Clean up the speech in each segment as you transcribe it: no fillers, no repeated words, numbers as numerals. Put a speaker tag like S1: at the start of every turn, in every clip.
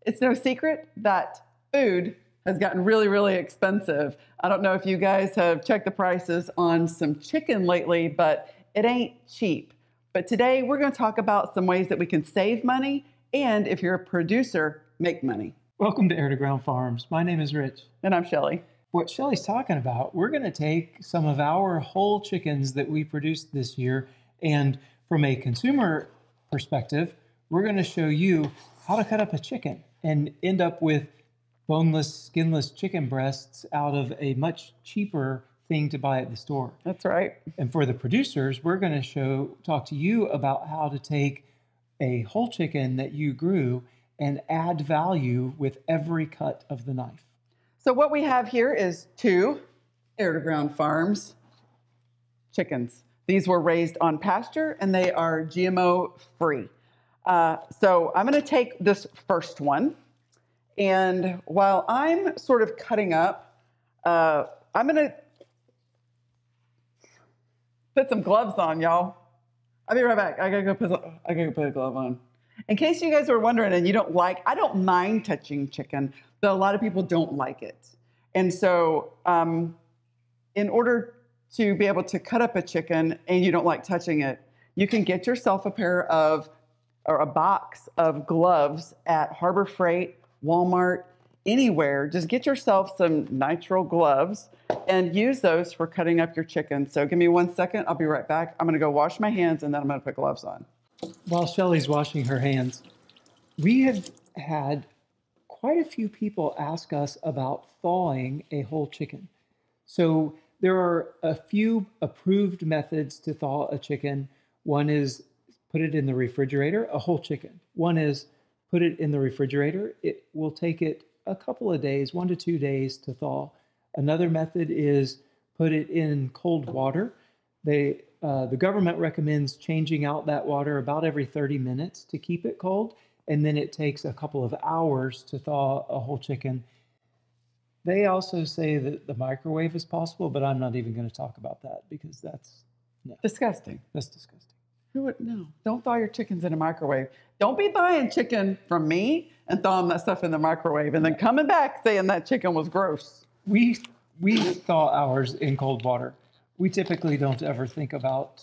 S1: It's no secret that food has gotten really, really expensive. I don't know if you guys have checked the prices on some chicken lately, but it ain't cheap. But today we're going to talk about some ways that we can save money and, if you're a producer, make money.
S2: Welcome to Air to Ground Farms. My name is Rich.
S1: And I'm Shelly.
S2: What Shelly's talking about, we're going to take some of our whole chickens that we produced this year, and from a consumer perspective, we're going to show you how to cut up a chicken and end up with boneless, skinless chicken breasts out of a much cheaper thing to buy at the store.
S1: That's right.
S2: And for the producers, we're going to talk to you about how to take a whole chicken that you grew and add value with every cut of the knife.
S1: So what we have here is 2 Air to Ground Farms chickens. These were raised on pasture and they are GMO free. So I'm going to take this first one. And while I'm sort of cutting up, I'm going to put some gloves on, y'all. I'll be right back. I gotta go put a glove on. In case you guys are wondering and you don't I don't mind touching chicken, but a lot of people don't like it. And so in order to be able to cut up a chicken and you don't like touching it, you can get yourself a box of gloves at Harbor Freight, Walmart, anywhere. Just get yourself some nitrile gloves and use those for cutting up your chicken. So give me 1 second. I'll be right back. I'm going to go wash my hands and then I'm going to put gloves on.
S2: While Shelly's washing her hands, we have had quite a few people ask us about thawing a whole chicken. So there are a few approved methods to thaw a chicken. One is put it in the refrigerator, a whole chicken. One is put it in the refrigerator. It will take it a couple of days, 1 to 2 days to thaw. Another method is put it in cold water. The government recommends changing out that water about every 30 minutes to keep it cold, and then it takes a couple of hours to thaw a whole chicken. They also say that the microwave is possible, but I'm not even going to talk about that because that's
S1: disgusting.
S2: That's disgusting.
S1: Who would? No, don't thaw your chickens in a microwave. Don't be buying chicken from me and thawing that stuff in the microwave and then coming back saying that chicken was gross.
S2: We thaw ours in cold water. We typically don't ever think about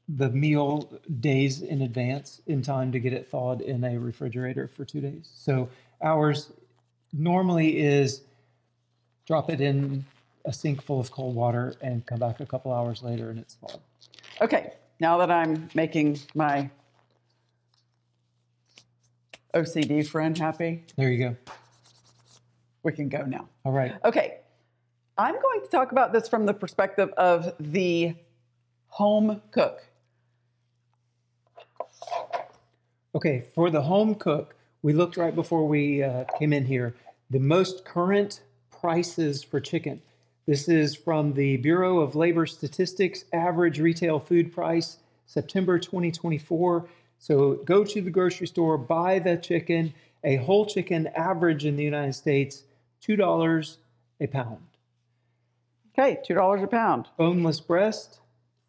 S2: the meal days in advance in time to get it thawed in a refrigerator for 2 days. So ours normally is drop it in a sink full of cold water and come back a couple hours later and it's thawed.
S1: Okay, now that I'm making my OCD friend happy.
S2: There you go.
S1: We can go now.
S2: All right.
S1: Okay. I'm going to talk about this from the perspective of the home cook.
S2: Okay, for the home cook, we looked right before we came in here, the most current prices for chicken. This is from the Bureau of Labor Statistics, average retail food price, September 2024. So go to the grocery store, buy the chicken, a whole chicken average in the United States, $2 a pound.
S1: Okay, $2 a pound.
S2: Boneless breast,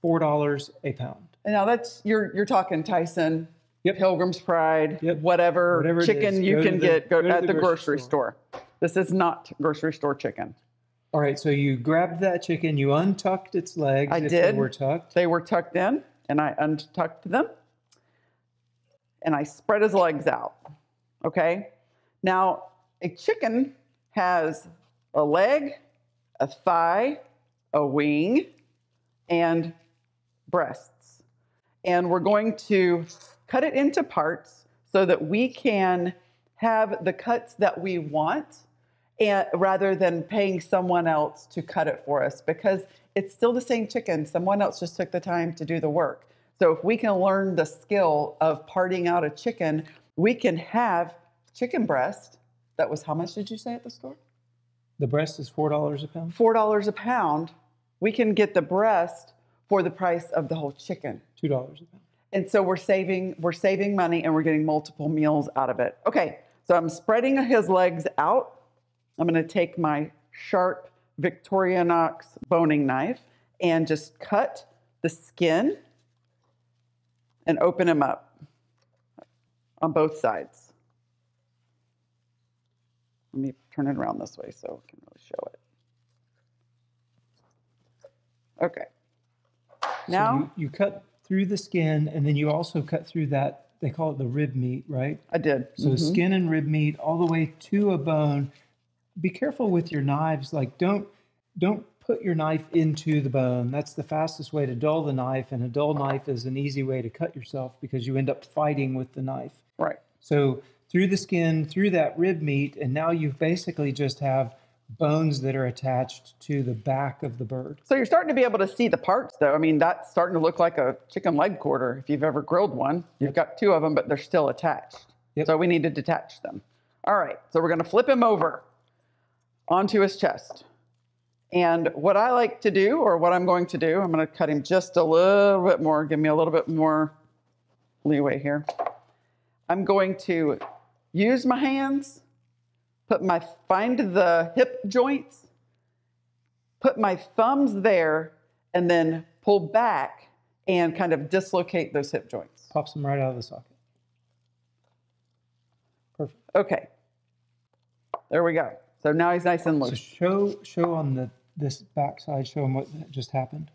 S2: $4 a pound.
S1: And now that's, you're talking Tyson,
S2: Yep.
S1: Pilgrim's Pride,
S2: Yep.
S1: whatever chicken you can get at the grocery store. This is not grocery store chicken.
S2: All right, so you grabbed that chicken, you untucked its legs.
S1: I
S2: if
S1: did.
S2: They were tucked.
S1: They were tucked in, and I untucked them, and I spread his legs out. Okay? Now, a chicken has a leg, a thigh, a wing, and breasts. And we're going to cut it into parts so that we can have the cuts that we want, and rather than paying someone else to cut it for us, because it's still the same chicken. Someone else just took the time to do the work. So if we can learn the skill of parting out a chicken, we can have chicken breast. That was, how much did you say at the store?
S2: The breast is $4 a pound?
S1: $4 a pound. We can get the breast for the price of the whole chicken.
S2: $2 a pound.
S1: And so we're saving money and we're getting multiple meals out of it. Okay, so I'm spreading his legs out. I'm going to take my sharp Victorinox boning knife and just cut the skin and open him up on both sides. Let me turn it around this way so I can really show it. Okay. Now
S2: so you cut through the skin, and then you also cut through that, they call it the rib meat, right?
S1: I did.
S2: So skin and rib meat all the way to a bone. Be careful with your knives. Like don't put your knife into the bone. That's the fastest way to dull the knife, and a dull knife is an easy way to cut yourself because you end up fighting with the knife.
S1: Right.
S2: So through the skin, through that rib meat, and now you basically just have bones that are attached to the back of the bird.
S1: So you're starting to be able to see the parts, though. I mean, that's starting to look like a chicken leg quarter. If you've ever grilled one, you've got two of them, but they're still attached.
S2: Yep.
S1: So we need to detach them. All right, so we're going to flip him over onto his chest. And what I like to do, or what I'm going to do, I'm going to cut him just a little bit more, give me a little bit more leeway here. I'm going to use my hands, find the hip joints, put my thumbs there, and then pull back and kind of dislocate those hip joints.
S2: Pops them right out of the socket. Perfect.
S1: Okay. There we go. So now he's nice and loose.
S2: So show on this back side, show them what just happened.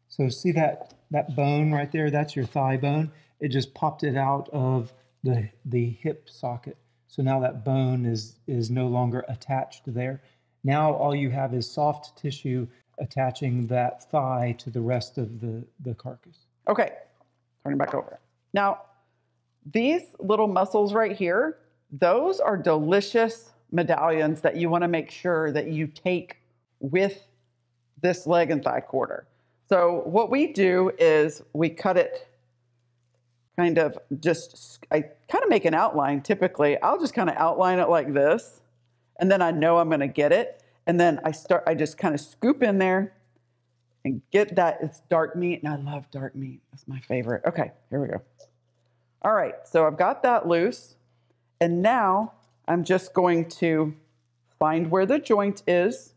S2: So see that bone right there? That's your thigh bone. It just popped it out of the hip socket. So now that bone is no longer attached there. Now all you have is soft tissue attaching that thigh to the rest of the carcass.
S1: Okay, turning back over. Now, these little muscles right here, those are delicious medallions that you want to make sure that you take with this leg and thigh quarter. So what we do is we cut it I kind of make an outline typically. I'll just kind of outline it like this, and then I know I'm going to get it. And then I just kind of scoop in there and get that. It's dark meat, and I love dark meat. That's my favorite. Okay, here we go. All right, so I've got that loose. And now I'm just going to find where the joint is,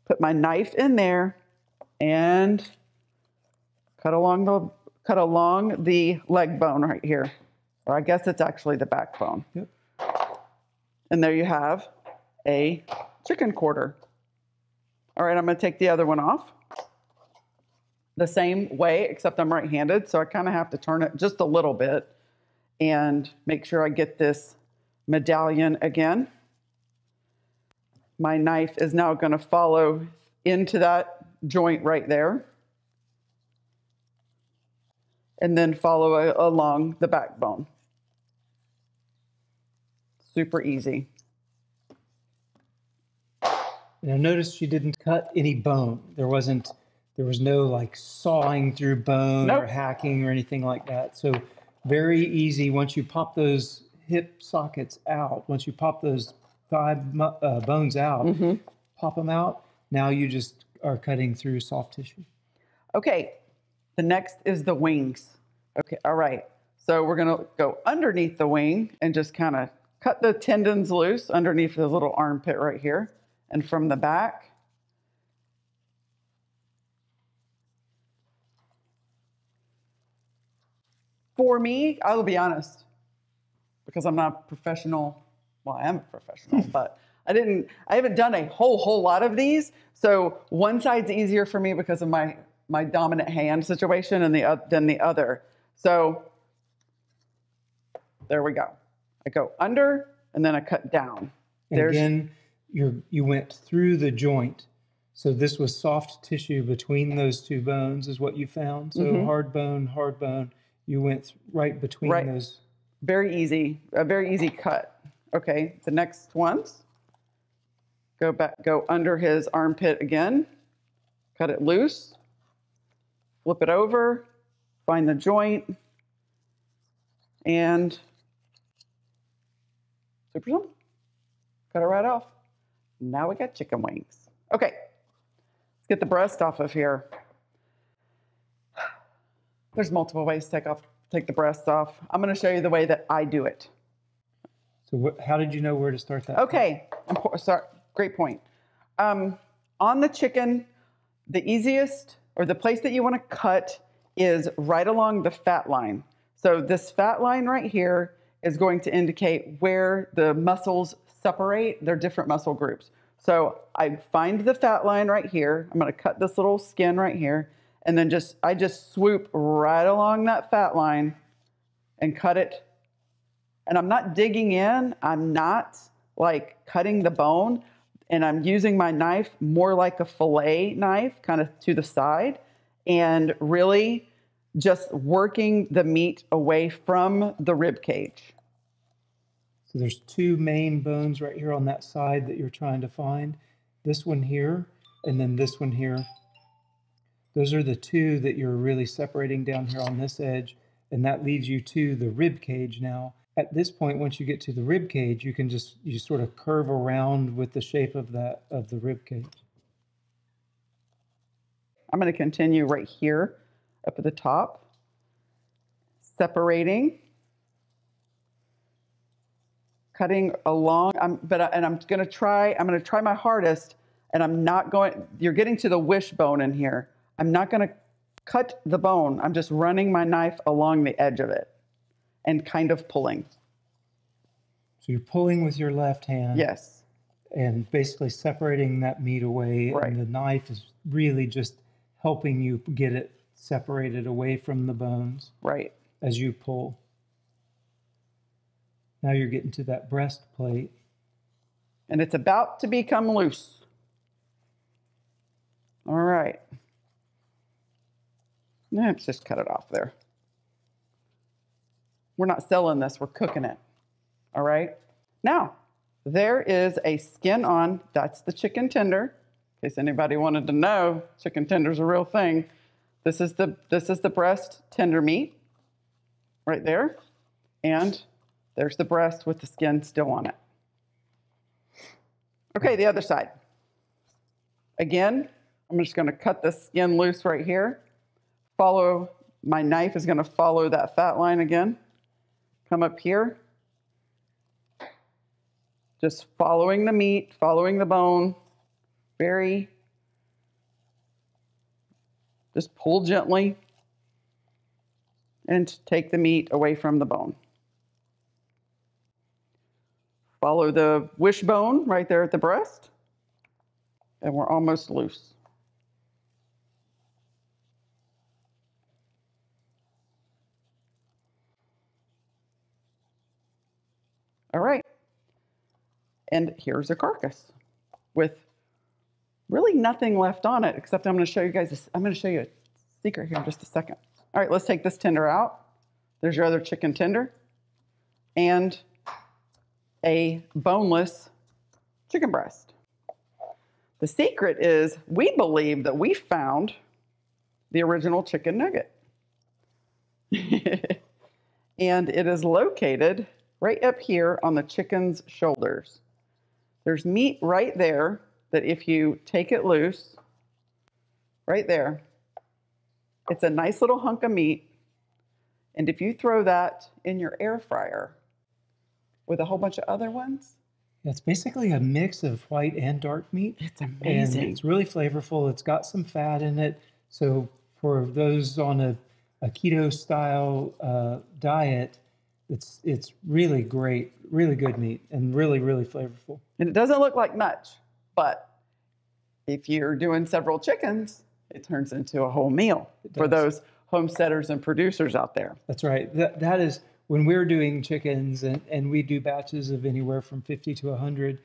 S1: put my knife in there, and cut along the leg bone right here. Or I guess it's actually the backbone.
S2: Yep.
S1: And there you have a chicken quarter. All right, I'm going to take the other one off. The same way, except I'm right-handed, so I kind of have to turn it just a little bit and make sure I get this medallion again. My knife is now going to follow into that joint right there, and then follow along the backbone. Super easy.
S2: Now notice she didn't cut any bone. There was no like sawing through bone or hacking or anything like that. So very easy. Once you pop those hip sockets out, once you pop those thigh bones out, pop them out. Now you just are cutting through soft tissue.
S1: Okay, the next is the wings. Okay, all right. So we're gonna go underneath the wing and just kind of cut the tendons loose underneath the little armpit right here. And from the back, for me, I will be honest, because I'm not a professional. Well, I am a professional, but I haven't done a whole lot of these. So one side's easier for me because of my dominant hand situation than the other. So there we go. I go under and then I cut down.
S2: And again, you went through the joint. So this was soft tissue between those two bones is what you found. So hard bone, you went right between those.
S1: Very easy, a very easy cut. Okay, the next ones, go under his armpit again, cut it loose, flip it over, find the joint, and super simple. Cut it right off. Now we got chicken wings. Okay, let's get the breast off of here. There's multiple ways to take the breasts off. I'm going to show you the way that I do it.
S2: So how did you know where to start that?
S1: Okay, sorry, great point. On the chicken, the easiest, or the place that you want to cut is right along the fat line. So this fat line right here is going to indicate where the muscles separate, they're different muscle groups. So I find the fat line right here. I'm going to cut this little skin right here. And then I just swoop right along that fat line and cut it. And I'm not digging in. I'm not like cutting the bone. And I'm using my knife more like a fillet knife, kind of to the side, and really just working the meat away from the rib cage.
S2: So there's two main bones right here on that side that you're trying to find. This one here, and then this one here. Those are the two that you're really separating down here on this edge, and that leads you to the rib cage now. At this point, once you get to the rib cage, you sort of curve around with the shape of the rib cage.
S1: I'm going to continue right here up at the top, separating, cutting along. I'm going to try my hardest, and I'm not going, you're getting to the wishbone in here. I'm not going to cut the bone. I'm just running my knife along the edge of it and kind of pulling.
S2: So you're pulling with your left hand.
S1: Yes.
S2: And basically separating that meat away.
S1: Right.
S2: And the knife is really just helping you get it separated away from the bones.
S1: Right.
S2: As you pull. Now you're getting to that breastplate.
S1: And it's about to become loose. All right. Let's just cut it off there. We're not selling this, we're cooking it. All right. Now, there is a skin on, that's the chicken tender. In case anybody wanted to know, chicken tender's a real thing. This is the breast tender meat right there. And there's the breast with the skin still on it. Okay, the other side. Again, I'm just going to cut the skin loose right here. My knife is going to follow that fat line again. Come up here. Just following the meat, following the bone. Just pull gently and take the meat away from the bone. Follow the wishbone right there at the breast. And we're almost loose. All right. And here's a carcass with really nothing left on it, except I'm going to show you guys, I'm going to show you a secret here in just a second. All right, let's take this tender out. There's your other chicken tender and a boneless chicken breast. The secret is we believe that we found the original chicken nugget. And it is located right up here on the chicken's shoulders. There's meat right there that if you take it loose, right there, it's a nice little hunk of meat. And if you throw that in your air fryer with a whole bunch of other ones.
S2: It's basically a mix of white and dark meat.
S1: It's amazing.
S2: And it's really flavorful. It's got some fat in it. So for those on a keto style diet, it's really great, really good meat, and really, really flavorful.
S1: And it doesn't look like much, but if you're doing several chickens, it turns into a whole meal for those homesteaders and producers out there.
S2: That's right. That is when we're doing chickens and we do batches of anywhere from 50 to 100.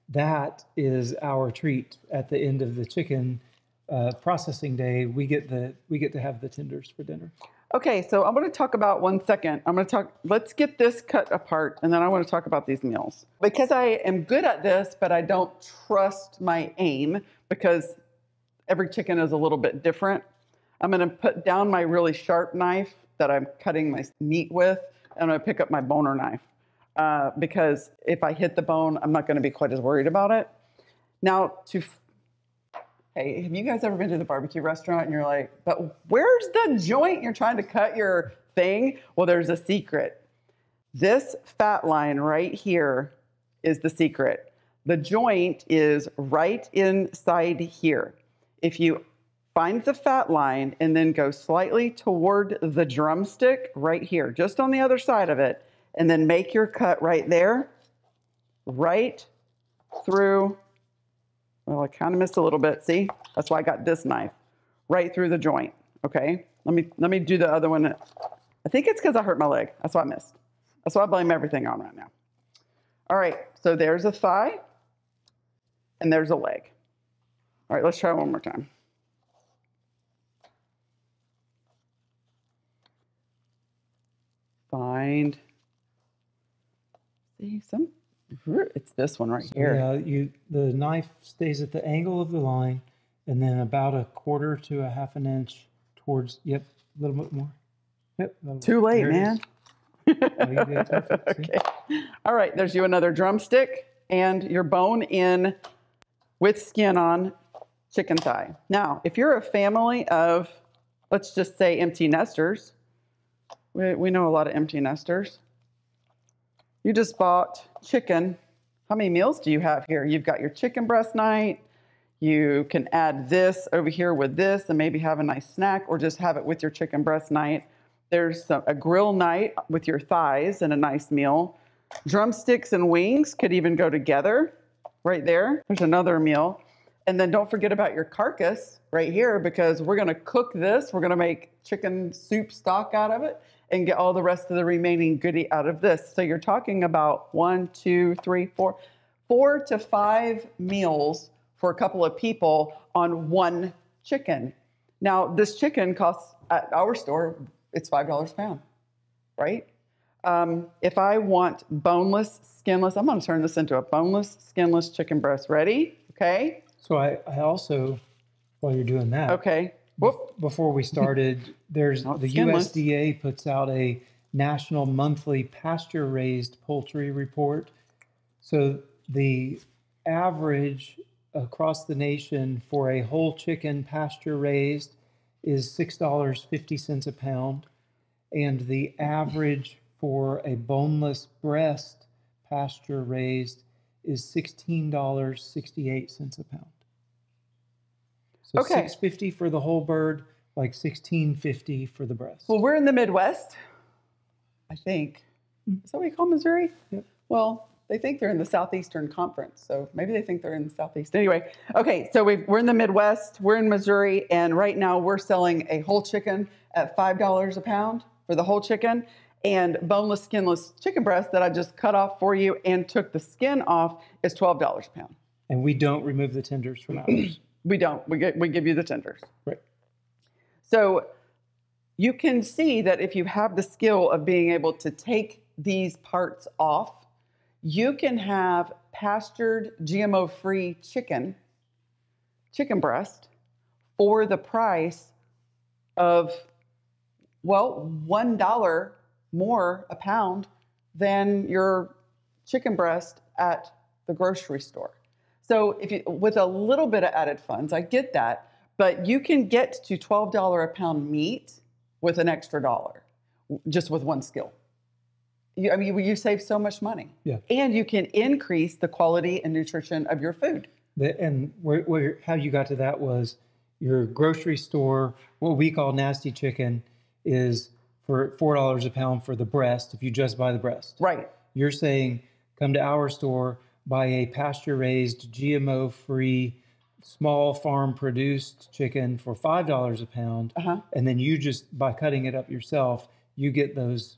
S2: That is our treat at the end of the chicken processing day. We get to have the tenders for dinner.
S1: Okay, so I'm going to talk about let's get this cut apart, and then I want to talk about these meals. Because I am good at this, but I don't trust my aim because every chicken is a little bit different. I'm going to put down my really sharp knife that I'm cutting my meat with, and I'm going to pick up my boner knife because if I hit the bone, I'm not going to be quite as worried about it. Now, hey, have you guys ever been to the barbecue restaurant and you're like, but where's the joint you're trying to cut your thing? Well, there's a secret. This fat line right here is the secret. The joint is right inside here. If you find the fat line and then go slightly toward the drumstick right here, just on the other side of it, and then make your cut right there, right through, well, I kind of missed a little bit. See, that's why I got this knife right through the joint. Okay, let me do the other one. I think it's because I hurt my leg. That's why I missed. That's why I blame everything on right now. All right, so there's a thigh and there's a leg. All right, let's try one more time. Find, see some, it's this one right here.
S2: Yeah, the knife stays at the angle of the line and then about a quarter to a half an inch towards, yep, a little bit more. Yep.
S1: Too late, man.
S2: Oh, you did perfect.
S1: Okay. All right, there's you another drumstick and your bone in with skin on chicken thigh. Now, if you're a family of, let's just say empty nesters, we know a lot of empty nesters. You just bought chicken. How many meals do you have here? You've got your chicken breast night. You can add this over here with this and maybe have a nice snack or just have it with your chicken breast night. There's a grill night with your thighs and a nice meal. Drumsticks and wings could even go together right there. There's another meal. And then don't forget about your carcass right here because we're going to cook this. We're going to make chicken soup stock out of it and get all the rest of the remaining goodie out of this. So you're talking about 4 to 5 meals for a couple of people on one chicken. Now, this chicken costs at our store, it's $5 a pound, right? If I want boneless, skinless, I'm going to turn this into a boneless, skinless chicken breast. Ready? Okay.
S2: So I also, while you're doing that,
S1: okay. Whoop.
S2: Before we started, there's the
S1: skinless.
S2: USDA puts out a national monthly pasture-raised poultry report. So the average across the nation for a whole chicken pasture-raised is $6.50 a pound, and the average for a boneless breast pasture-raised is $16.68 a pound. So
S1: okay.
S2: $6.50 for the whole bird, like $16.50 for the breast.
S1: Well, we're in the Midwest, I think. Is that what you call Missouri?
S2: Yep.
S1: Well, they think they're in the Southeastern Conference, so maybe they think they're in the Southeast. Anyway, okay, so we're in the Midwest, we're in Missouri, and right now we're selling a whole chicken at $5 a pound for the whole chicken, and boneless, skinless chicken breast that I just cut off for you and took the skin off is $12 a pound.
S2: And we don't remove the tenders from ours.
S1: We don't. We give you the tenders.
S2: Right.
S1: So you can see that if you have the skill of being able to take these parts off, you can have pastured, GMO-free chicken breast for the price of, well, $1 more a pound than your chicken breast at the grocery store. So if you, with a little bit of added funds, I get that, but you can get to $12 a pound meat with an extra dollar, just with one skill. You save so much money.
S2: Yeah.
S1: And you can increase the quality and nutrition of your food.
S2: And how you got to that was your grocery store, what we call nasty chicken, is for $4 a pound for the breast if you just buy the breast.
S1: Right.
S2: You're saying come to our store, buy a pasture-raised, GMO-free, small farm-produced chicken for $5 a pound, and then you just, by cutting it up yourself, you get those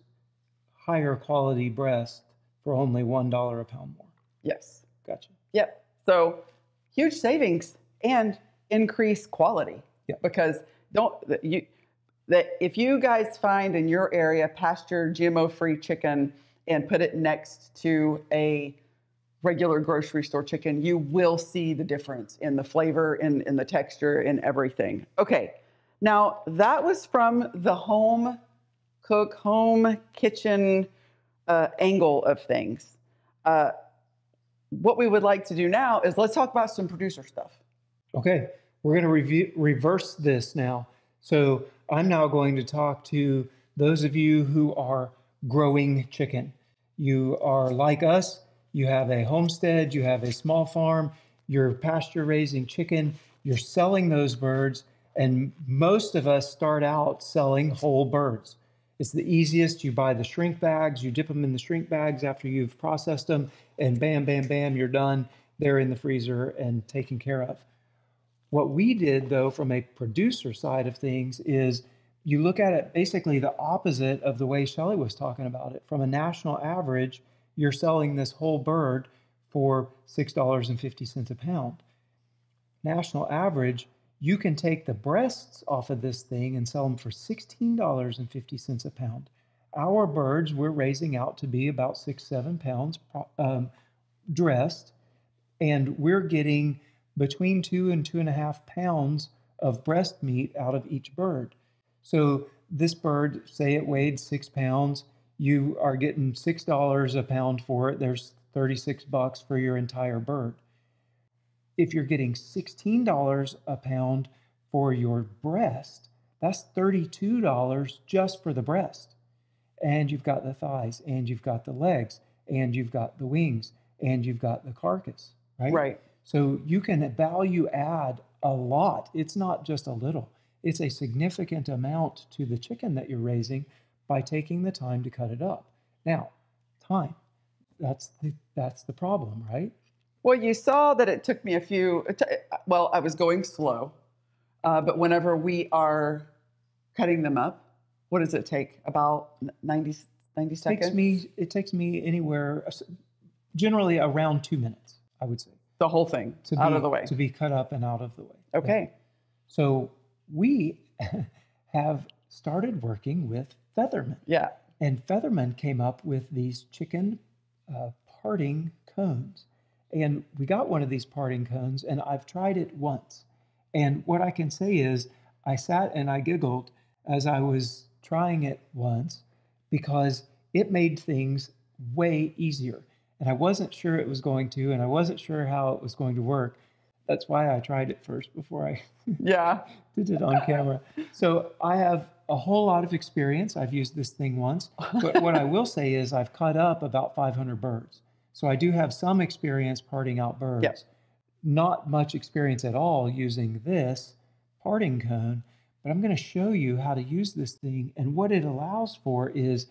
S2: higher quality breast for only $1 a pound more.
S1: Yes.
S2: Gotcha.
S1: Yep. So huge savings and increased quality.
S2: Yep.
S1: Because if you guys find in your area pastured GMO-free chicken and put it next to a regular grocery store chicken, you will see the difference in the flavor, in the texture, in everything. Okay. Now that was from the home kitchen angle of things. What we would like to do now is let's talk about some producer stuff.
S2: Okay, we're going to reverse this now. So I'm now going to talk to those of you who are growing chicken. You are like us. You have a homestead. You have a small farm. You're pasture raising chicken. You're selling those birds. And most of us start out selling whole birds. It's the easiest. You buy the shrink bags, you dip them in the shrink bags after you've processed them, and bam, bam, bam, you're done. They're in the freezer and taken care of. What we did, though, from a producer side of things is you look at it basically the opposite of the way Shelley was talking about it. From a national average, you're selling this whole bird for $6.50 a pound. National average, you can take the breasts off of this thing and sell them for $16.50 a pound. Our birds we're raising out to be about 6-7 pounds dressed, and we're getting between 2 and 2.5 pounds of breast meat out of each bird. So this bird, say it weighed 6 pounds, you are getting $6 a pound for it. There's $36 for your entire bird. If you're getting $16 a pound for your breast, that's $32 just for the breast. And you've got the thighs, and you've got the legs, and you've got the wings, and you've got the carcass, right?
S1: Right.
S2: So you can value add a lot. It's not just a little. It's a significant amount to the chicken that you're raising by taking the time to cut it up. Now, time. That's the problem, right?
S1: Well, you saw that it took me well, I was going slow, but whenever we are cutting them up, what does it take? About 90 seconds?
S2: It takes me anywhere, generally around 2 minutes, I would say.
S1: The whole thing out of the way.
S2: To be cut up and out of the way.
S1: Okay.
S2: Yeah. So we have started working with Featherman.
S1: Yeah.
S2: And Featherman came up with these chicken parting cones. And we got one of these parting cones, and I've tried it once. And what I can say is I sat and I giggled as I was trying it once because it made things way easier. And I wasn't sure it was going to, and I wasn't sure how it was going to work. That's why I tried it first before I did it on camera. So I have a whole lot of experience. I've used this thing once. But what I will say is I've cut up about 500 birds. So I do have some experience parting out birds.
S1: Yep.
S2: Not much experience at all using this parting cone, but I'm going to show you how to use this thing. And what it allows for is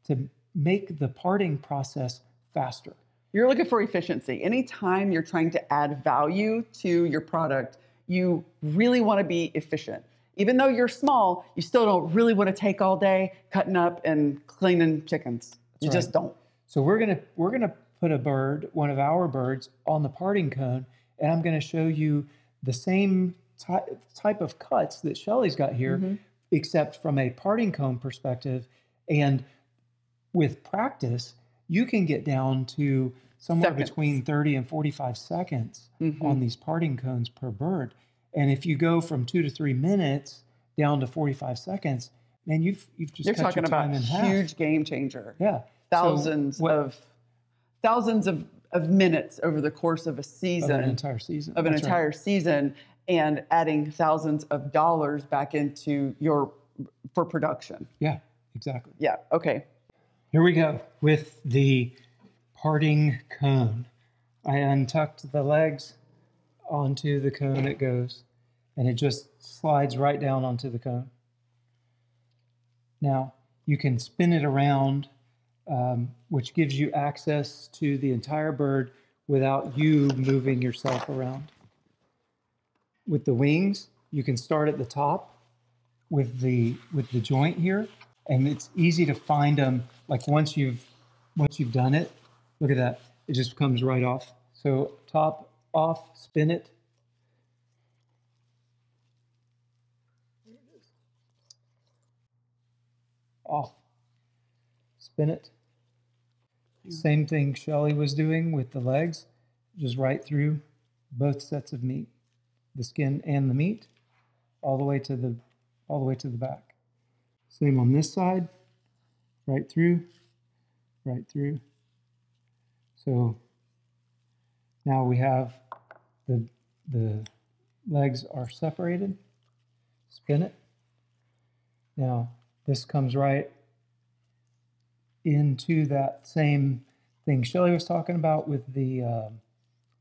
S2: to make the parting process faster.
S1: You're looking for efficiency. Anytime you're trying to add value to your product, you really want to be efficient. Even though you're small, you still don't really want to take all day cutting up and cleaning chickens. You just don't.
S2: So we're gonna put a bird, one of our birds, on the parting cone, and I'm going to show you the same type of cuts that Shelley's got here, except from a parting cone perspective. And with practice, you can get down to somewhere between 30 and 45 seconds on these parting cones per bird. And if you go from 2 to 3 minutes down to 45 seconds, man, you've just
S1: You're
S2: cut
S1: talking
S2: your time
S1: about
S2: in
S1: a
S2: half.
S1: huge game changer.
S2: Yeah.
S1: Thousands of minutes over the course of a season.
S2: Of an entire season.
S1: Of an entire season, and adding thousands of dollars back into for production.
S2: Yeah, exactly.
S1: Yeah, okay.
S2: Here we go with the parting cone. I untucked the legs onto the cone it goes, and it just slides right down onto the cone. Now, you can spin it around, which gives you access to the entire bird without you moving yourself around. With the wings, you can start at the top with the joint here, and it's easy to find them. Like once you've done it, look at that, it just comes right off. So top off, spin it. Off, spin it. Same thing Shelley was doing with the legs, just right through both sets of meat, the skin and the meat, all the way to the back. Same on this side, right through, right through. So now we have the legs are separated. Spin it. Now this comes right into that same thing Shelley was talking about with the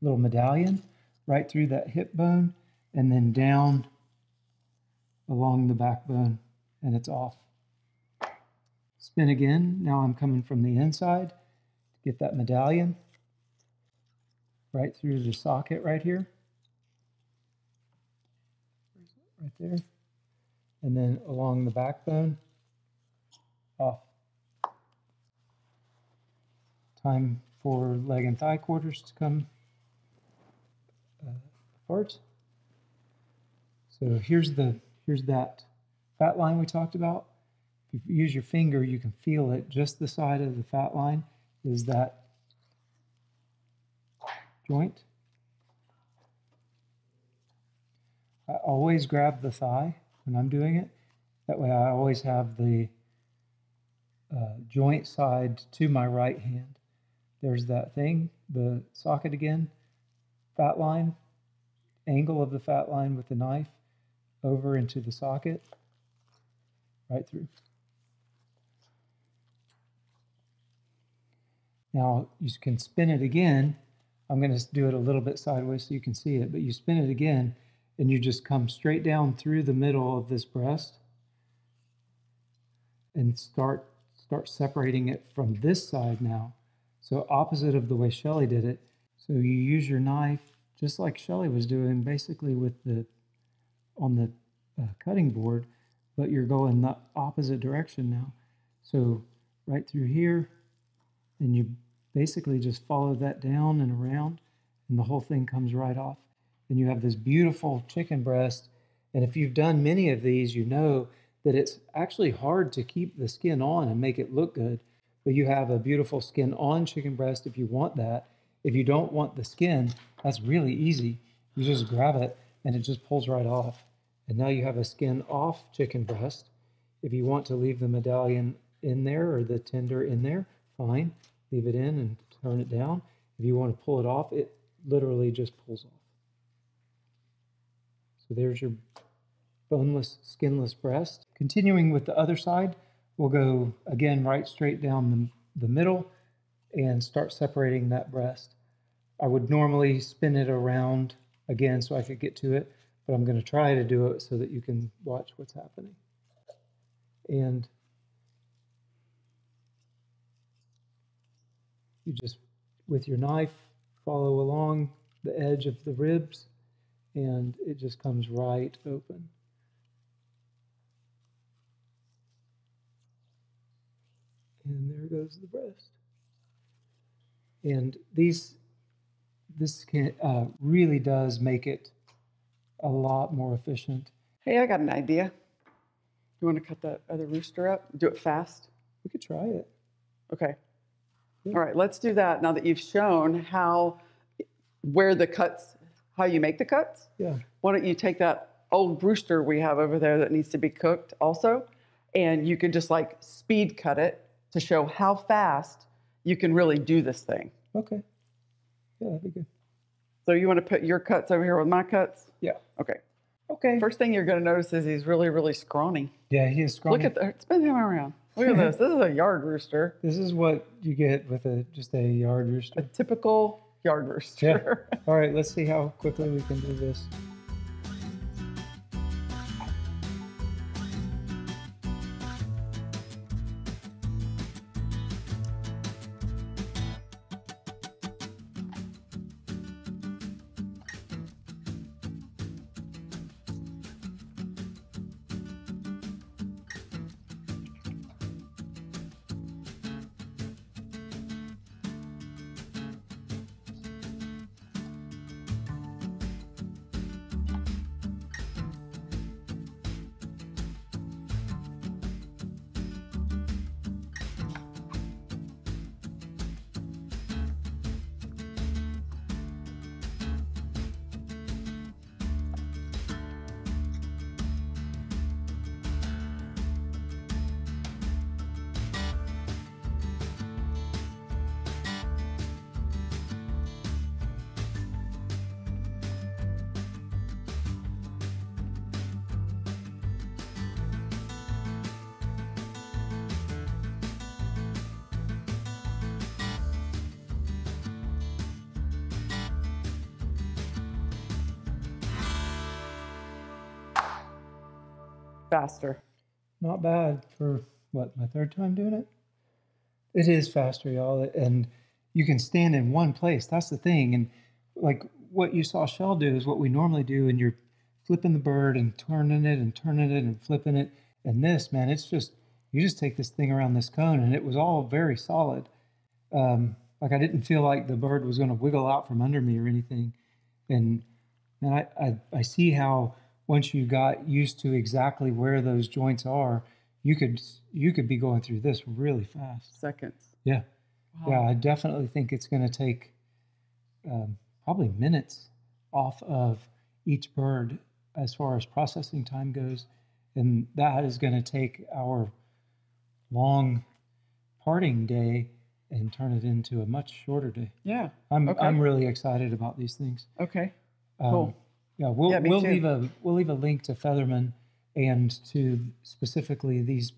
S2: little medallion, right through that hip bone and then down along the backbone, and it's off. Spin again. Now I'm coming from the inside to get that medallion. right through the socket right here. Right there. And then along the backbone, off. Time for leg and thigh quarters to come apart. So here's that fat line we talked about. If you use your finger, you can feel it. Just the side of the fat line is that joint. I always grab the thigh when I'm doing it. That way I always have the joint side to my right hand. There's that thing, the socket again, fat line, angle of the fat line with the knife over into the socket, right through. Now you can spin it again. I'm going to do it a little bit sideways so you can see it, but you spin it again and you just come straight down through the middle of this breast and start separating it from this side now. So opposite of the way Shelley did it. So you use your knife just like Shelley was doing basically with on the cutting board, but you're going the opposite direction now. So right through here, and you basically just follow that down and around, and the whole thing comes right off. And you have this beautiful chicken breast. And if you've done many of these, you know that it's actually hard to keep the skin on and make it look good. But you have a beautiful skin on chicken breast if you want that. If you don't want the skin, that's really easy. You just grab it and it just pulls right off. And now you have a skin off chicken breast. If you want to leave the medallion in there or the tender in there, fine. Leave it in and turn it down. If you want to pull it off, it literally just pulls off. So there's your boneless, skinless breast. Continuing with the other side, we'll go again right straight down the middle and start separating that breast. I would normally spin it around again so I could get to it, but I'm going to try to do it so that you can watch what's happening. And you just, with your knife, follow along the edge of the ribs, and it just comes right open. And there goes the breast. And this really does make it a lot more efficient.
S1: Hey, I got an idea. You want to cut that other rooster up? Do it fast?
S2: We could try it.
S1: Okay.
S2: Yeah.
S1: All right, let's do that now that you've shown how you make the cuts.
S2: Yeah.
S1: Why don't you take that old rooster we have over there that needs to be cooked also, and you can just like speed cut it to show how fast you can really do this thing.
S2: Okay. Yeah, that'd be good.
S1: So you want to put your cuts over here with my cuts?
S2: Yeah.
S1: Okay.
S2: Okay.
S1: First thing you're going to notice is he's really, really scrawny.
S2: Yeah, he is scrawny.
S1: Look at spin him around. Look at this. This is a yard rooster.
S2: This is what you get with just a yard rooster.
S1: A typical yard rooster.
S2: Yeah. All right, let's see how quickly we can do this.
S1: Faster.
S2: Not bad for, what, my third time doing it? It is faster, y'all. And you can stand in one place. That's the thing. And like what you saw Shell do is what we normally do, and you're flipping the bird and turning it and turning it and flipping it. And this, man, it's just, you just take this thing around this cone, and it was all very solid. Like I didn't feel like the bird was going to wiggle out from under me or anything. And I see how once you got used to exactly where those joints are, you could be going through this really fast.
S1: Seconds.
S2: Yeah.
S1: Wow.
S2: Yeah, I definitely think it's going to take probably minutes off of each bird as far as processing time goes. And that is going to take our long parting day and turn it into a much shorter day.
S1: Yeah.
S2: I'm really excited about these things.
S1: Okay. Cool.
S2: Yeah, we'll
S1: me too.
S2: leave a link to Featherman and to specifically these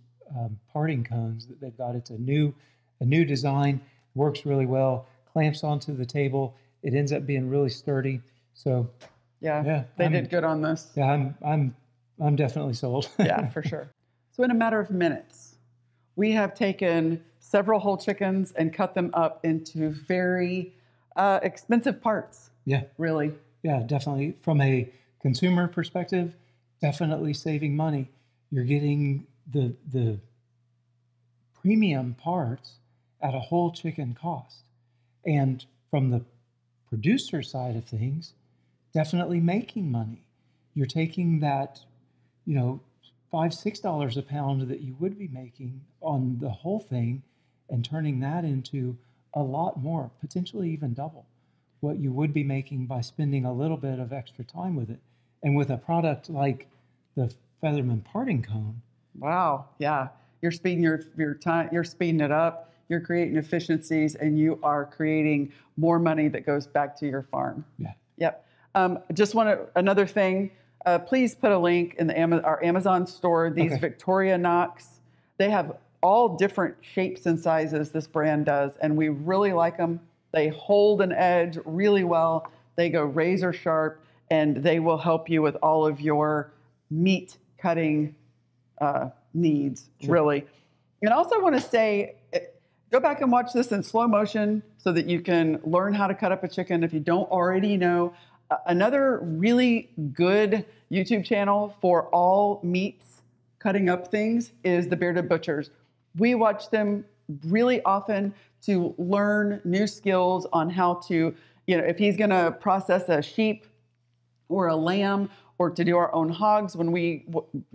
S2: parting cones that they've got. It's a new design, works really well, clamps onto the table. It ends up being really sturdy. So
S1: yeah, they did good on this.
S2: Yeah, I'm definitely sold.
S1: Yeah, for sure. So in a matter of minutes, we have taken several whole chickens and cut them up into very expensive parts.
S2: Yeah.
S1: Really.
S2: Yeah, definitely. From a consumer perspective, definitely saving money. You're getting the premium parts at a whole chicken cost. And from the producer side of things, definitely making money. You're taking that, $5, $6 a pound that you would be making on the whole thing and turning that into a lot more, potentially even double what you would be making by spending a little bit of extra time with it. And with a product like the Featherman parting cone.
S1: Wow. Yeah. You're speeding your time, you're speeding it up, you're creating efficiencies, and you are creating more money that goes back to your farm.
S2: Yeah.
S1: Yep. Just another thing, please put a link in our Amazon store. These Victoria Knocks, they have all different shapes and sizes, this brand does, and we really like them. They hold an edge really well. They go razor sharp, and they will help you with all of your meat cutting needs, really. And I also want to say, go back and watch this in slow motion so that you can learn how to cut up a chicken if you don't already know. Another really good YouTube channel for all meats, cutting up things, is the Bearded Butchers. We watch them really often to learn new skills on how to, if he's going to process a sheep or a lamb, or to do our own hogs when we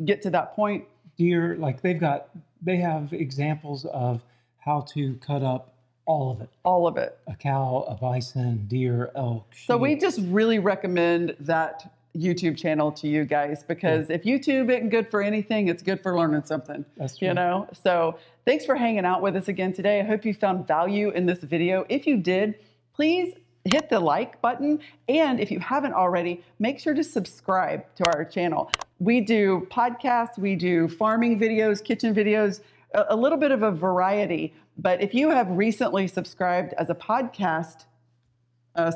S1: get to that point.
S2: Deer, like they have examples of how to cut up all of it.
S1: All of it.
S2: A cow, a bison, deer, elk, sheep. So
S1: we just really recommend that YouTube channel to you guys, because if YouTube isn't good for anything, it's good for learning something.
S2: That's true.
S1: So thanks for hanging out with us again today. I hope you found value in this video. If you did, please hit the like button. And if you haven't already, make sure to subscribe to our channel. We do podcasts, we do farming videos, kitchen videos, a little bit of a variety. But if you have recently subscribed as a podcast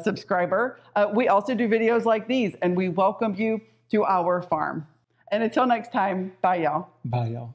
S1: subscriber, we also do videos like these, and we welcome you to our farm. And until next time, bye y'all.
S2: Bye y'all.